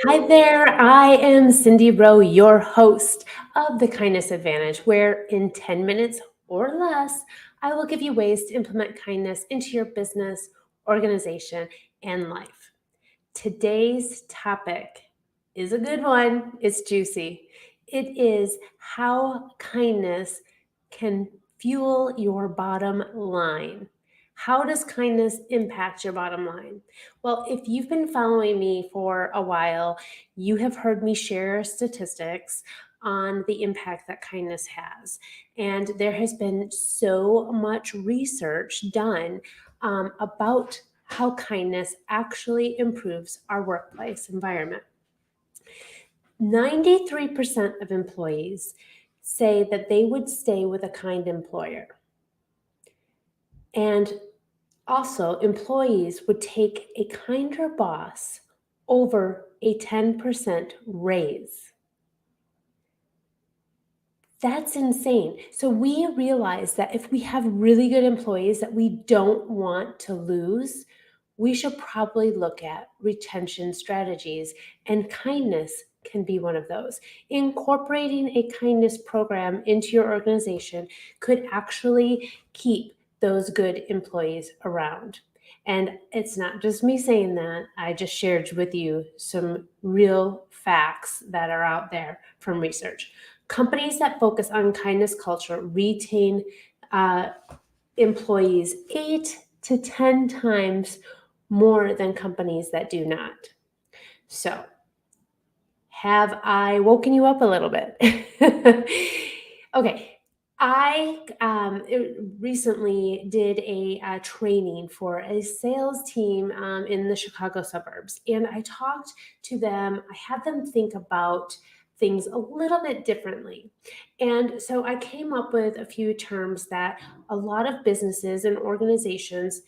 Hi there, I am Cindy Rowe, your host of the Kindness Advantage, where in 10 minutes or less, I will give you ways to implement kindness into your business, organization, and life. Today's topic is a good one, it's juicy. It is how kindness can fuel your bottom line. How does kindness impact your bottom line? Well, if you've been following me for a while, you have heard me share statistics on the impact that kindness has. And there has been so much research done about how kindness actually improves our workplace environment. 93% of employees say that they would stay with a kind employer. And also, employees would take a kinder boss over a 10% raise. That's insane. So we realize that if we have really good employees that we don't want to lose, we should probably look at retention strategies, and kindness can be one of those. Incorporating a kindness program into your organization could actually keep those good employees around. And it's not just me saying that, I just shared with you some real facts that are out there from research. Companies that focus on kindness culture retain uh, employees 8 to 10 times more than companies that do not. So, have I woken you up a little bit? Okay. I recently did a training for a sales team in the Chicago suburbs, and I talked to them. I had them think about things a little bit differently. And so I came up with a few terms that a lot of businesses and organizations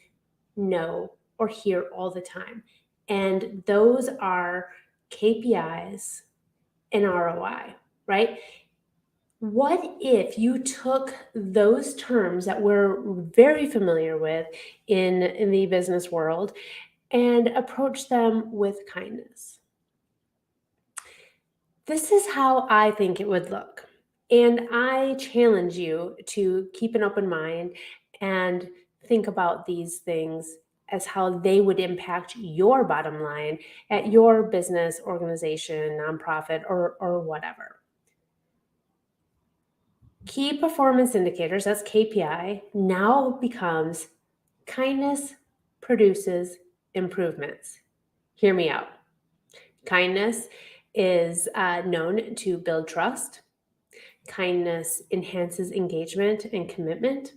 know or hear all the time. And those are KPIs and ROI, right? What if you took those terms that we're very familiar with in the business world and approached them with kindness? This is how I think it would look. And I challenge you to keep an open mind and think about these things as how they would impact your bottom line at your business, organization, nonprofit, or whatever. Key performance indicators, that's KPI, now becomes kindness produces improvements. Hear me out. Kindness is known to build trust. Kindness enhances engagement and commitment.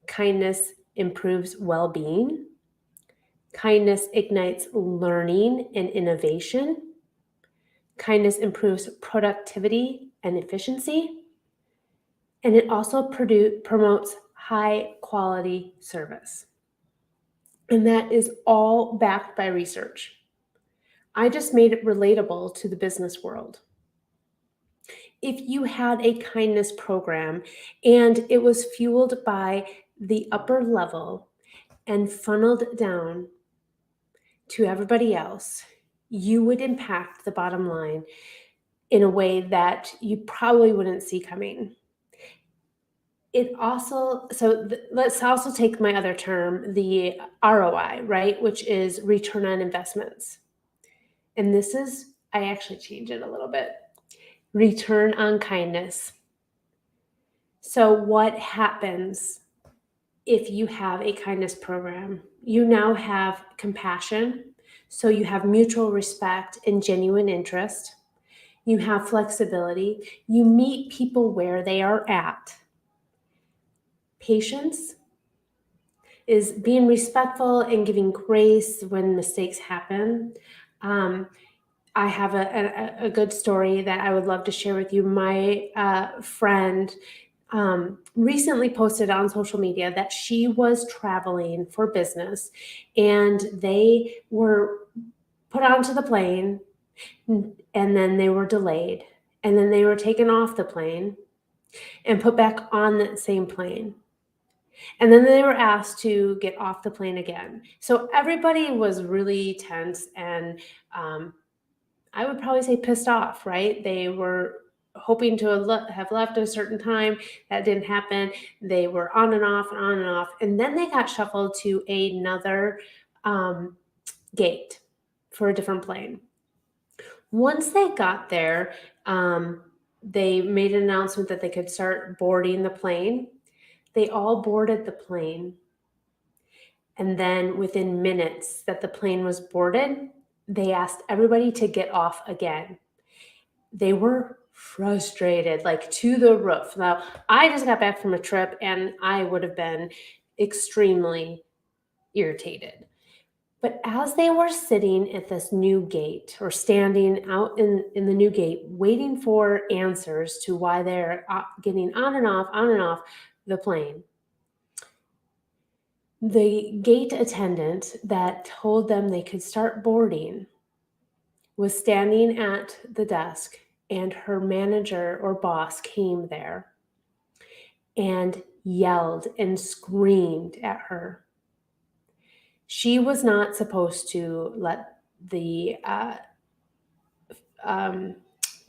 Kindness improves well being. Kindness ignites learning and innovation. Kindness improves productivity and efficiency. And it also promotes high quality service. And that is all backed by research. I just made it relatable to the business world. If you had a kindness program and it was fueled by the upper level and funneled down to everybody else, you would impact the bottom line in a way that you probably wouldn't see coming. It also, let's also take my other term, the ROI, right, which is return on investments. And this is, I actually change it a little bit, return on kindness. So, what happens if you have a kindness program? You now have compassion. So, you have mutual respect and genuine interest. You have flexibility. You meet people where they are at. Patience is being respectful and giving grace when mistakes happen. Um, I have a good story that I would love to share with you. My friend recently posted on social media that she was traveling for business and they were put onto the plane and then they were delayed and then they were taken off the plane and put back on that same plane. And then they were asked to get off the plane again. So everybody was really tense and I would probably say pissed off, right? They were hoping to have left at a certain time. That didn't happen. They were on and off and on and off. And then they got shuffled to another gate for a different plane. Once they got there, they made an announcement that they could start boarding the plane. They all boarded the plane. And then within minutes that the plane was boarded, they asked everybody to get off again. They were frustrated, like to the roof. Now, I just got back from a trip and I would have been extremely irritated. But as they were sitting at this new gate or standing out in the new gate, waiting for answers to why they're getting on and off the plane, the gate attendant that told them they could start boarding was standing at the desk, and her manager or boss came there and yelled and screamed at her. She was not supposed to let the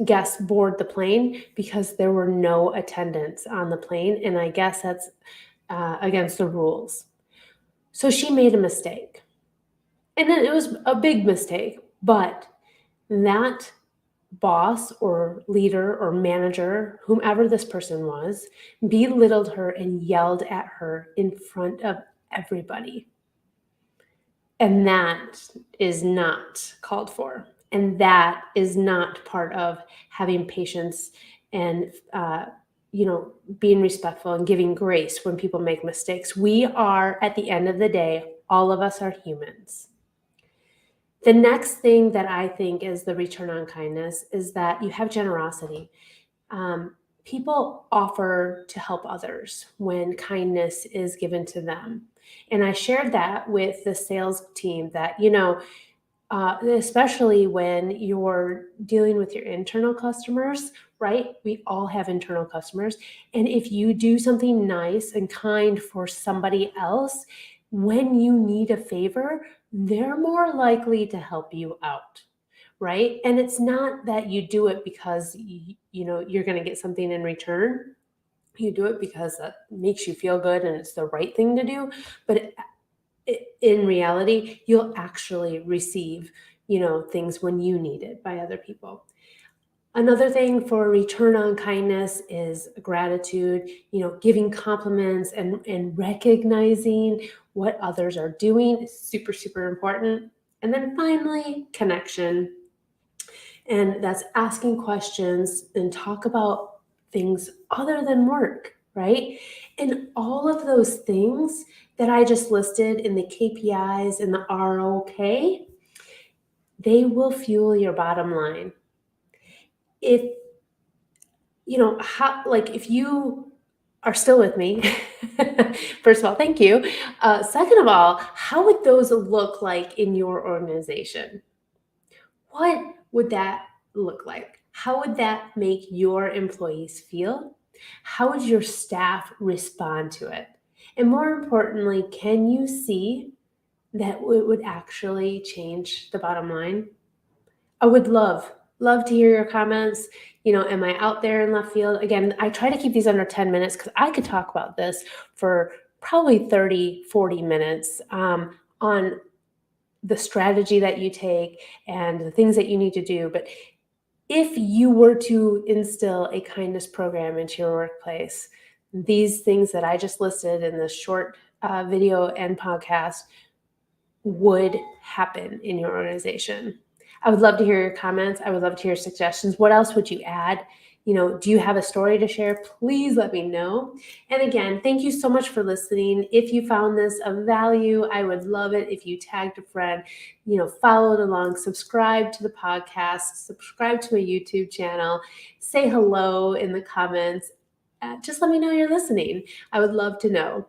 guests board the plane because there were no attendants on the plane, and I guess that's against the rules. So she made a mistake. And then it was a big mistake, but that boss or leader or manager, whomever this person was, belittled her and yelled at her in front of everybody. And that is not called for. And that is not part of having patience and, being respectful and giving grace when people make mistakes. We are, at the end of the day, all of us are humans. The next thing that I think is the return on kindness is that you have generosity. People offer to help others when kindness is given to them. And I shared that with the sales team that, especially when you're dealing with your internal customers, right? We all have internal customers. And if you do something nice and kind for somebody else, when you need a favor, they're more likely to help you out, right? And it's not that you do it because you're going to get something in return. You do it because that makes you feel good and it's the right thing to do. But in reality, you'll actually receive, things when you need it by other people. Another thing for return on kindness is gratitude, giving compliments and recognizing what others are doing is super, super important. And then finally, connection. And that's asking questions and talk about things other than work, right? And all of those things that I just listed in the KPIs and the ROK, they will fuel your bottom line. If if you are still with me, first of all, thank you. Second of all, how would those look like in your organization? What would that look like? How would that make your employees feel? How would your staff respond to it? And more importantly, can you see that it would actually change the bottom line? I would love to hear your comments. Am I out there in left field? Again, I try to keep these under 10 minutes because I could talk about this for probably 30, 40 minutes on the strategy that you take and the things that you need to do. But if you were to instill a kindness program into your workplace, these things that I just listed in this short video and podcast would happen in your organization. I would love to hear your comments. I would love to hear suggestions. What else would you add? Do you have a story to share? Please let me know. And again, thank you so much for listening. If you found this of value, I would love it if you tagged a friend, followed along, subscribe to the podcast, subscribe to my YouTube channel, say hello in the comments. Just let me know you're listening. I would love to know.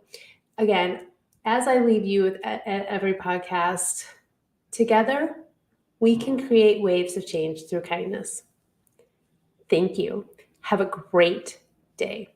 Again, as I leave you at every podcast, together, we can create waves of change through kindness. Thank you. Have a great day.